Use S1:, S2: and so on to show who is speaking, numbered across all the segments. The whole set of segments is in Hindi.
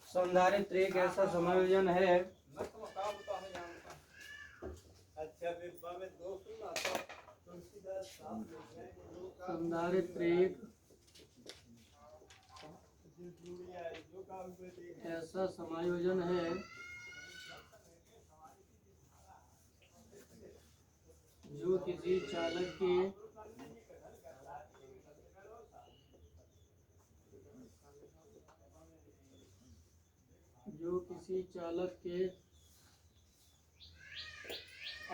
S1: संधारित्र एक ऐसा समायोजन है संधारित्र एक ऐसा समायोजन है जो किसी चालक के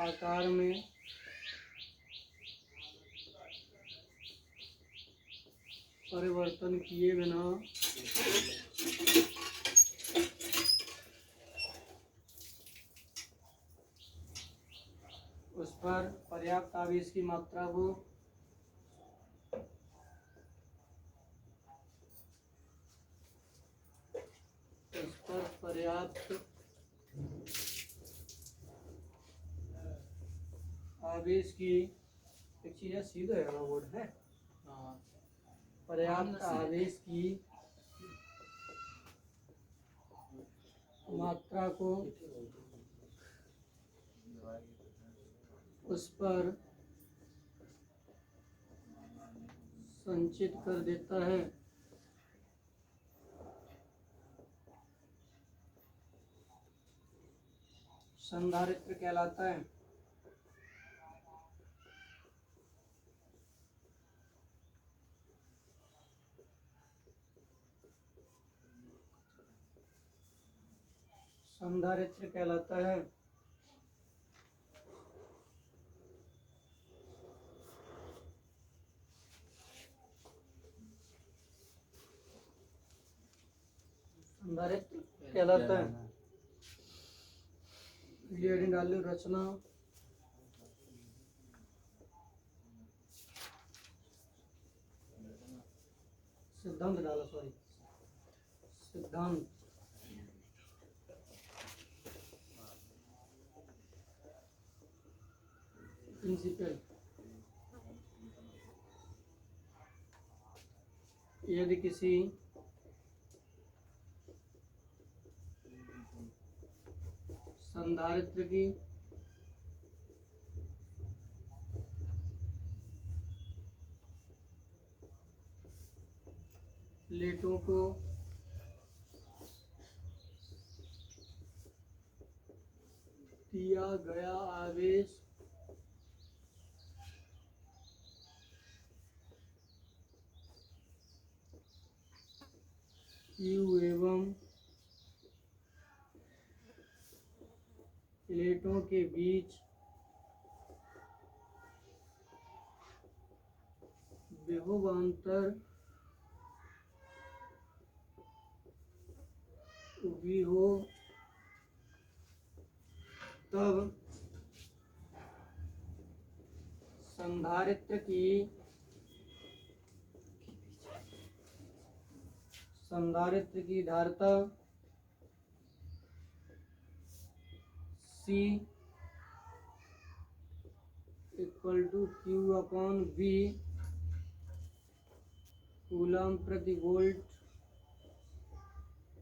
S1: आकार में परिवर्तन किए बिना उस पर पर्याप्त आवेश की मात्रा को आवेश की एक चीज है, सीधा है बोर्ड है, पर्याप्त आवेश की मात्रा को उस पर संचित कर देता है। संधारित्र कहलाता है। संधारित्र कहलाता है। संधारित्र कहलाता है। हेडिंग डाल लो, रचना सिद्धांत डाला, सॉरी सिद्धांत प्रिंसिपल। यदि किसी संधारित्र की प्लेटों को दिया गया आवेश Q एवं प्लेटों के बीच विभवांतर भी हो, तब संधारित्र की धारिता C = Q/V कूलम प्रति वोल्ट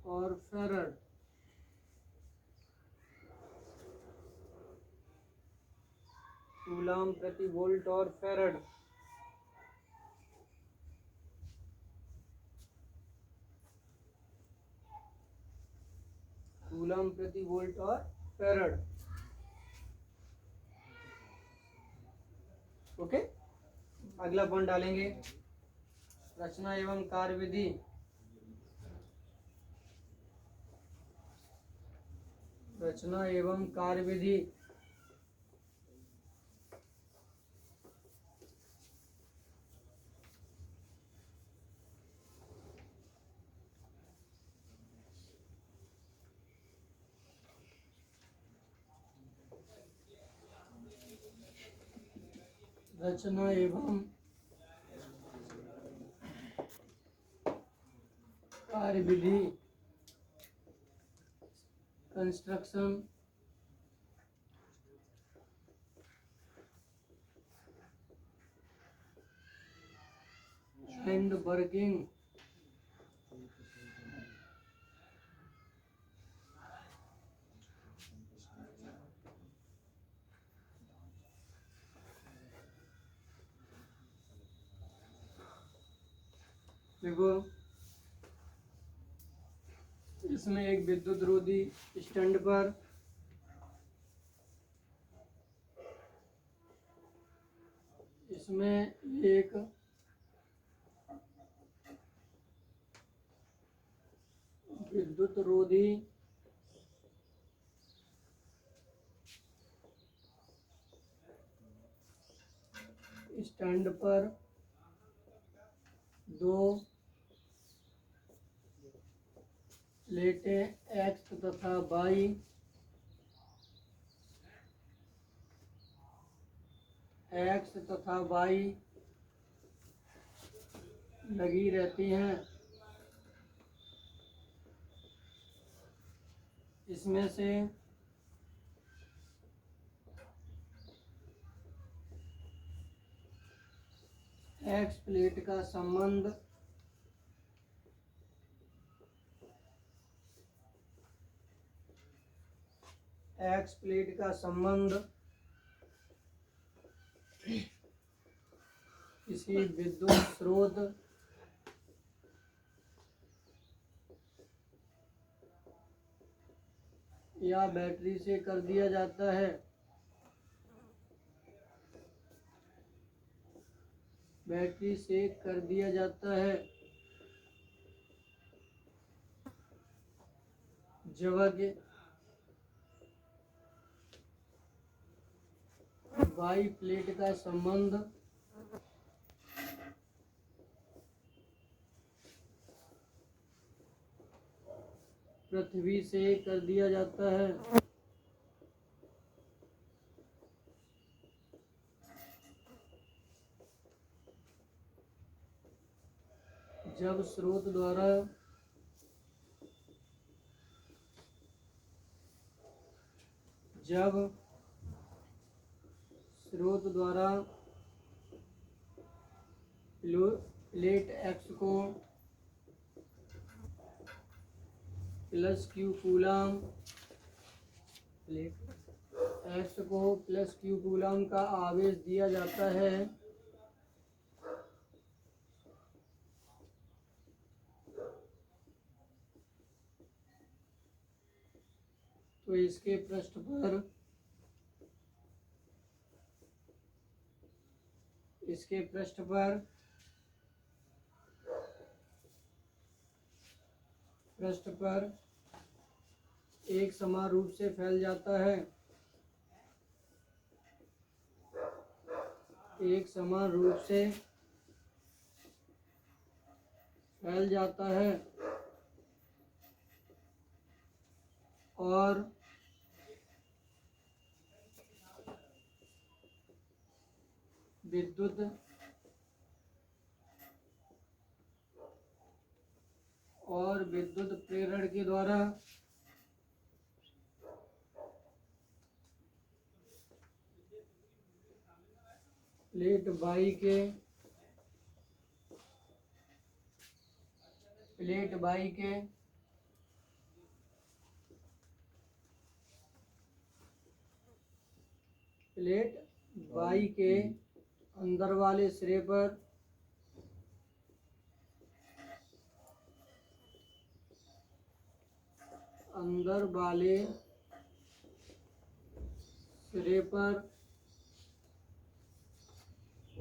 S1: और फैराड। कूलम प्रति वोल्ट और फैराड। कूलम प्रति वोल्ट और फैराड। ओके, अगला पॉइंट डालेंगे, रचना एवं कार्यविधि। रचना एवं कार्यविधि। रचना एवं कार्यविधि। कंस्ट्रक्शन एंड वर्किंग देखो इसमें एक विद्युत रोधी स्टैंड पर इसमें एक विद्युत रोधी स्टैंड पर दो प्लेटें एक्स तथा वाई लगी रहती हैं। इसमें से एक्स प्लेट का संबंध किसी विद्युत स्रोत या बैटरी से कर दिया जाता है। जबकि वाई प्लेट का संबंध पृथ्वी से कर दिया जाता है। जब स्रोत द्वारा प्लेट एक्स को प्लस क्यू कूलम का आवेश दिया जाता है तो इसके पृष्ठ पर एक समान रूप से फैल जाता है। और विद्युत प्रेरण के द्वारा प्लेट वाई के अंदर वाले सिरे पर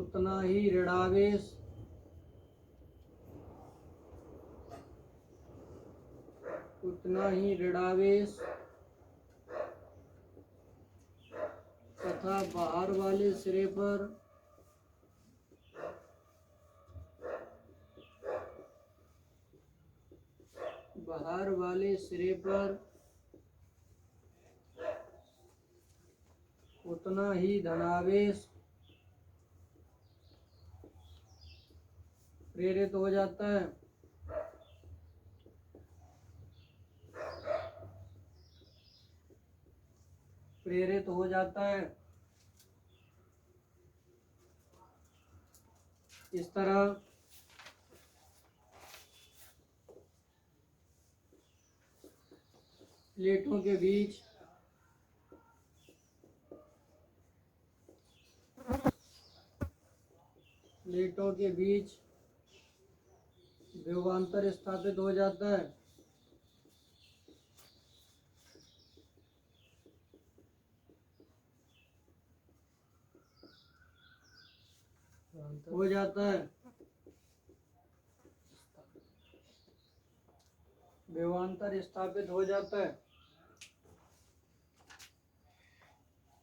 S1: उतना ही ऋणावेश तथा बाहर वाले सिरे पर उतना ही धनावेश प्रेरित हो जाता है। इस तरह प्लेटों के बीच विभवांतर स्थापित हो जाता है। विभवांतर स्थापित हो जाता है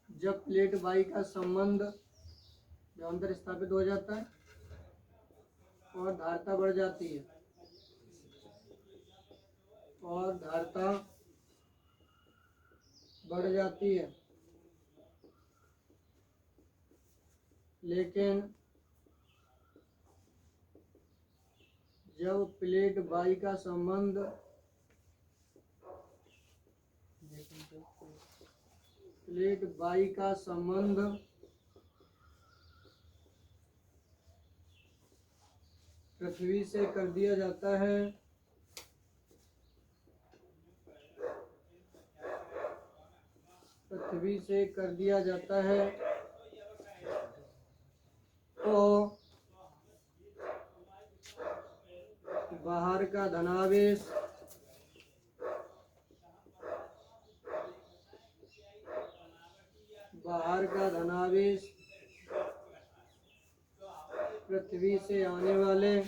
S1: जब प्लेट वाई का संबंध विभवांतर स्थापित हो जाता है और धारिता बढ़ जाती है लेकिन जब प्लेट वाई का संबंध पृथ्वी से कर दिया जाता है तो बाहर का धनावेश पृथ्वी से आने वाले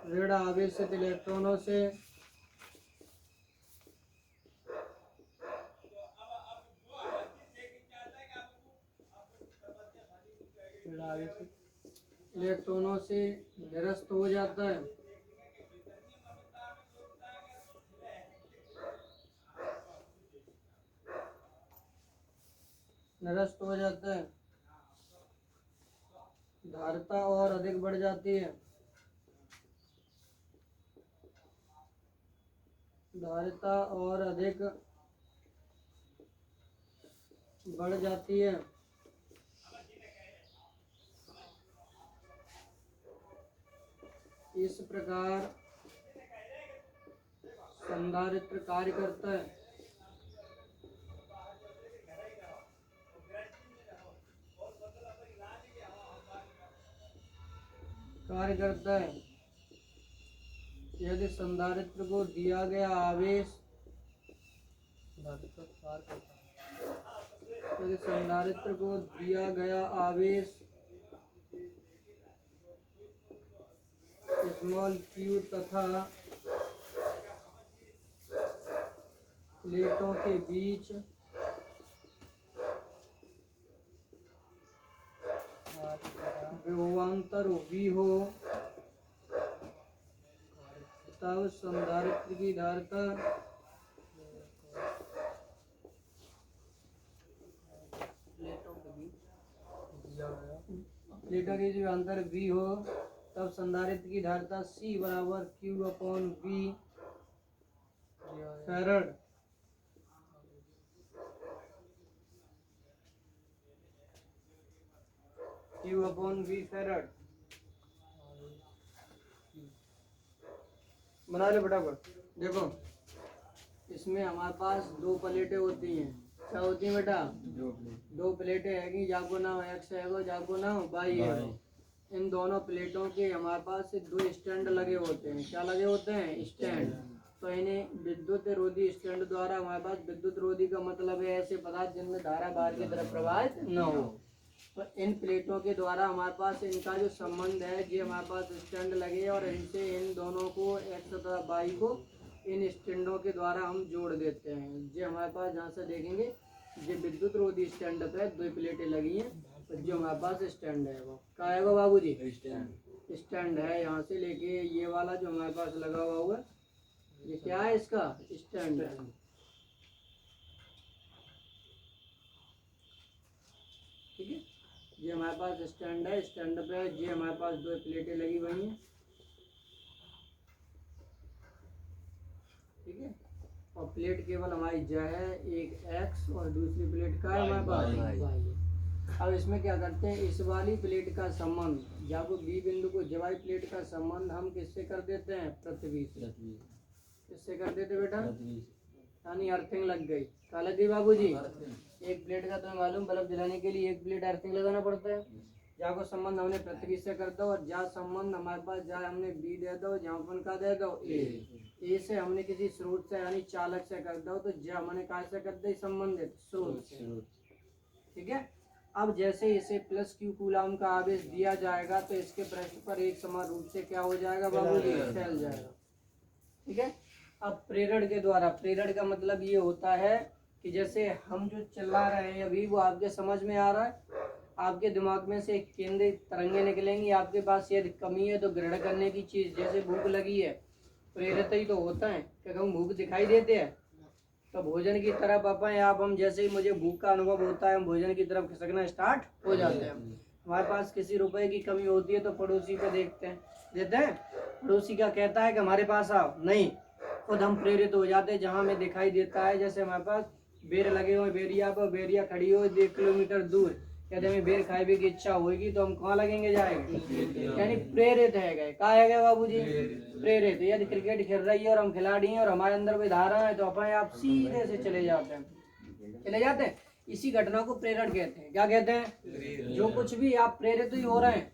S1: ऋण आवेशित इलेक्ट्रॉनों से निरस्त हो जाता है। धारिता और अधिक बढ़ जाती है। इस प्रकार संधारित्र कार्य करता है। यदि संधारित्र को दिया गया आवेश स्मॉल q तथा प्लेटों के बीच विभवांतर v हो, तब संधारित्र की धारिता C बराबर Q/V फैरड बना ले फटाफट। देखो इसमें हमारे पास दो प्लेटें होती हैं। क्या होती हैं बेटा? दो प्लेटें हैगी, जाको नाम एक्स है, जाको नाम वाई है। इन दोनों प्लेटों के हमारे पास दो स्टैंड लगे होते हैं। क्या लगे होते हैं? स्टैंड। तो इन्हें विद्युत रोधी स्टैंड द्वारा हमारे पास विद्युत रोधी का मतलब है ऐसे पदार्थ जिनमें धारा बाहर की तरफ प्रवाहित न हो। तो इन प्लेटों के द्वारा हमारे पास इनका जो संबंध है, ये हमारे पास स्टैंड लगे और इनसे इन दोनों को एक्स तथा वाई को इन स्टैंडों के द्वारा हम जोड़ देते हैं। ये हमारे पास जहाँ से देखेंगे ये विद्युत रोधी स्टैंड पे दो प्लेटें लगी हैं, तो जो हमारे पास स्टैंड है वो क्या है बाबू जी? स्टैंड है। यहाँ से लेके ये वाला जो हमारे पास लगा हुआ है ये क्या है? इसका स्टैंड है। ठीक है, ये हमारे पास स्टैंड है। स्टैंड पे ये हमारे पास दो प्लेटें लगी हुई हैं। ठीक है, और प्लेट केवल हमारी ज है, एक एक्स और दूसरी प्लेट का है हमारे पास वाई है। अब इसमें क्या करते हैं, इस वाली प्लेट का संबंध जाको बी बिंदु को जवाई प्लेट का संबंध हम किससे कर देते हैं, पृथ्वी से। किससे कर देते बेटा, यानी अर्थिंग लग गई। क्या लग गई बाबूजी, एक प्लेट का तुम्हें मालूम बल्ब जलाने के लिए एक प्लेट अर्थिंग लगाना पड़ता है। जाको संबंध हमने पृथ्वी से कर दो और जा संबंध हमारे पास जा हमने बी दे दो, जहाँ अपन का दे दो ए से हमने किसी स्रोत से यानी चालक से कर दो, तो जा हमने कहा से कर दे संबंधित स्रोत से। ठीक है। अब जैसे इसे प्लस क्यू कूलाम का आवेश दिया जाएगा तो इसके पृष्ठ पर एक समान रूप से क्या हो जाएगा बाबूजी, फैल जाएगा। ठीक है। अब प्रेरण के द्वारा, प्रेरण का मतलब ये होता है कि जैसे हम जो चिल्ला रहे हैं अभी वो आपके समझ में आ रहा है, आपके दिमाग में से एक केंद्रित तरंगे निकलेंगी, आपके पास यदि कमी है तो ग्रहण करने की चीज, जैसे भूख लगी है प्रेरित ही तो होता है, क्या हम भूख दिखाई देते हैं तो भोजन की तरफ अपन आप हम जैसे ही मुझे भूख का अनुभव होता है हम भोजन की तरफ खिसकना स्टार्ट हो जाते हैं। हमारे पास किसी रुपए की कमी होती है तो पड़ोसी पे देखते हैं, देते हैं, पड़ोसी क्या कहता है कि हमारे पास आओ, नहीं, खुद हम प्रेरित हो जाते हैं। जहाँ हमें दिखाई देता है जैसे हमारे पास बेर लगे हुए बेरिया पर, बेरिया खड़ी हो 1 किलोमीटर दूर, यदि हमें बेर खाए की इच्छा होगी तो हम कहाँ लगेंगे, जाएंगे, यानी प्रेरित है गए। कहा है गए बाबूजी, प्रेरित। यदि क्रिकेट खेल रही है और हम खिलाड़ी हैं और हमारे अंदर कोई धारा है तो अपन आप सीधे से चले जाते हैं। इसी घटना को प्रेरण कहते हैं। क्या कहते हैं, जो कुछ भी आप प्रेरित ही हो रहे हैं।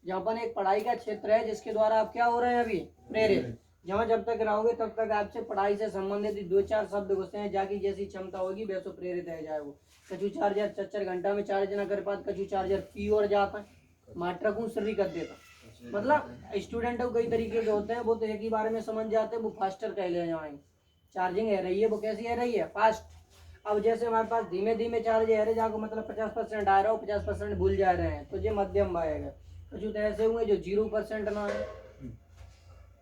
S1: जहाँ पर एक पढ़ाई का क्षेत्र है जिसके द्वारा आप क्या हो रहे हैं, अभी प्रेरित। जहाँ जब तक रहोगे तब तक आपसे पढ़ाई से संबंधित 2-4 शब्द घुसते हैं, जाकी जैसी क्षमता होगी वैसे प्रेरित रह जाए। वो कछु चार्जर 4 घंटा में चार्ज ना कर पाते, कछु चार्जर पी और जाता है, मास्टर को सर्री कर देता। मतलब स्टूडेंट कई तरीके के होते हैं, वो तो एक ही बार में समझ जाते हैं, वो फास्टर कह ले जाएंगे। चार्जिंग है रही है, वो कैसी है रही है, फास्ट। अब जैसे हमारे पास धीमे धीमे चार्ज है जाको मतलब 50% आ रहा हो, 50% भूल जा रहे हैं तो ये मध्यम आएगा। कुछ तो ऐसे हुए जो 0% ना है,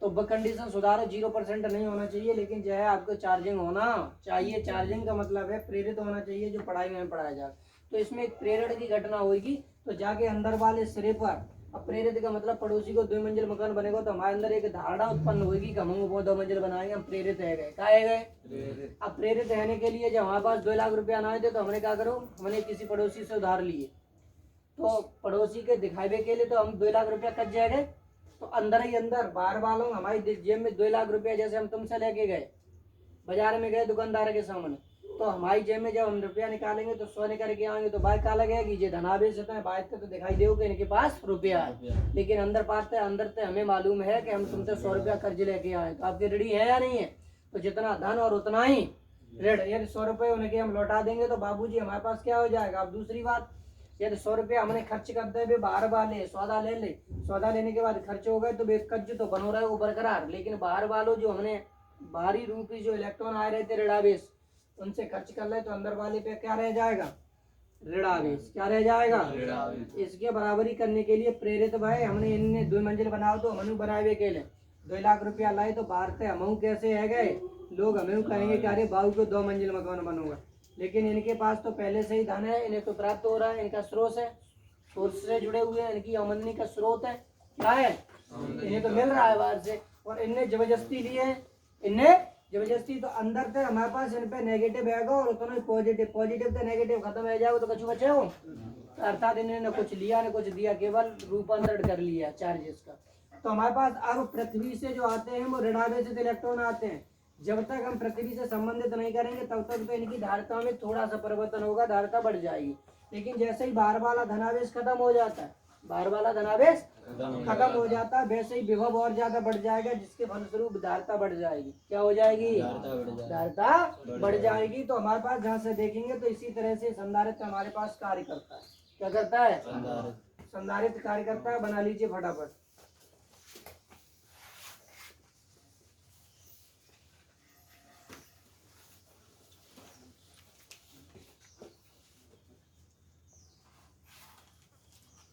S1: तो वह कंडीशन सुधारो, 0% नहीं होना चाहिए, लेकिन जो है आपको चार्जिंग होना चाहिए। चार्जिंग का मतलब है प्रेरित होना चाहिए जो पढ़ाई में पढ़ाया जाए। तो इसमें एक प्रेरण की घटना होगी तो जाके अंदर वाले सिरे पर, अब प्रेरित का मतलब पड़ोसी को 2 मंजिल मकान बनेगा तो हमारे अंदर एक धारणा उत्पन्न होगी कि हम वो 2 मंजिल बनाएंगे, हम प्रेरित है गए। क्या है गए, अब प्रेरित रहने के लिए जब हमारे पास 2 लाख रुपया आए थे तो हमने क्या करो, हमने किसी पड़ोसी से उधार लिए, तो पड़ोसी के दिखावे के लिए तो हम 2 लाख रुपया कट जाएंगे, तो अंदर ही अंदर बाहर वालों हमारी जेब में 2 लाख रुपया जैसे हम तुमसे लेके गए, बाजार में गए दुकानदार के सामने, तो हमारी जेब में जब हम रुपया निकालेंगे तो 100 निकल के आएंगे तो बाइक क्या लगेगी, ये धनावेश है, बाइक तो दिखाई देगा इनके पास रुपया है, लेकिन अंदर पाते अंदर से हमें मालूम है कि हम तुमसे 100 रुपया कर्ज लेके आए, तो आपके ऋणी है या नहीं है, तो जितना धन और उतना ही ऋण। यदि 100 रुपये उनके हम लौटा देंगे तो बाबूजी हमारे पास क्या हो जाएगा। अब दूसरी बात, यदि 100 रुपया हमने खर्च करते हुए बाहर वाले सौदा ले ले, सौदा लेने के बाद खर्च हो गए तो कर्ज तो बनो रहे वो बरकरार, लेकिन बाहर वालों जो हमने बाहरी रूपी जो इलेक्ट्रॉन आए रहते ऋणावेश उनसे खर्च कर ले तो अंदर वाले पे क्या रह जाएगा, ऋणावेश। क्या रह जाएगा, इसके बराबरी करने के लिए प्रेरित भाई हमने इनने 2 मंजिल बनाओ तो हमने बनाए के लिए 2 लाख रुपया लाए तो बाहर से हम कैसे है गए, लोग हमें कहेंगे कि अरे बाबू को 2 मंजिल मकान बनूंगा, लेकिन इनके पास तो पहले से ही धन है, इन्हें तो प्राप्त हो रहा है, इनका स्रोत है, सोर्स से जुड़े हुए हैं, इनकी आमदनी का स्रोत है, क्या है, इन्हें तो मिल रहा है बाहर से, और इनने जबरदस्ती लिए, इनने जबरदस्ती, तो अंदर से हमारे पास इन पे नेगेटिव आएगा और उतना पॉजिटिव, पॉजिटिव से नेगेटिव खत्म हो जाएगा तो कछु बचे हो, अर्थात इन्हें न कुछ लिया न कुछ दिया, केवल रूपांतरण कर लिया चार्जेस का। तो हमारे पास अब पृथ्वी से जो आते हैं वो ऋणावेशित इलेक्ट्रॉन आते हैं, जब तक हम पृथ्वी से संबंधित नहीं करेंगे तब तक तो इनकी धारिता में थोड़ा सा परिवर्तन होगा, धारिता बढ़ जाएगी, लेकिन जैसे ही बाहर वाला धनावेश खत्म हो जाता है, बाहर वाला धनावेश खत्म हो जाता है, वैसे ही विभव और ज्यादा बढ़ जाएगा, जिसके फलस्वरूप धारिता बढ़ जाएगी। क्या हो जाएगी, धारिता बढ़ जाएगी। तो हमारे पास जहाँ से देखेंगे तो इसी तरह से संधारित्र हमारे पास कार्य करता है। क्या करता है, संधारित्र कार्य करता है। बना लीजिए फटाफट।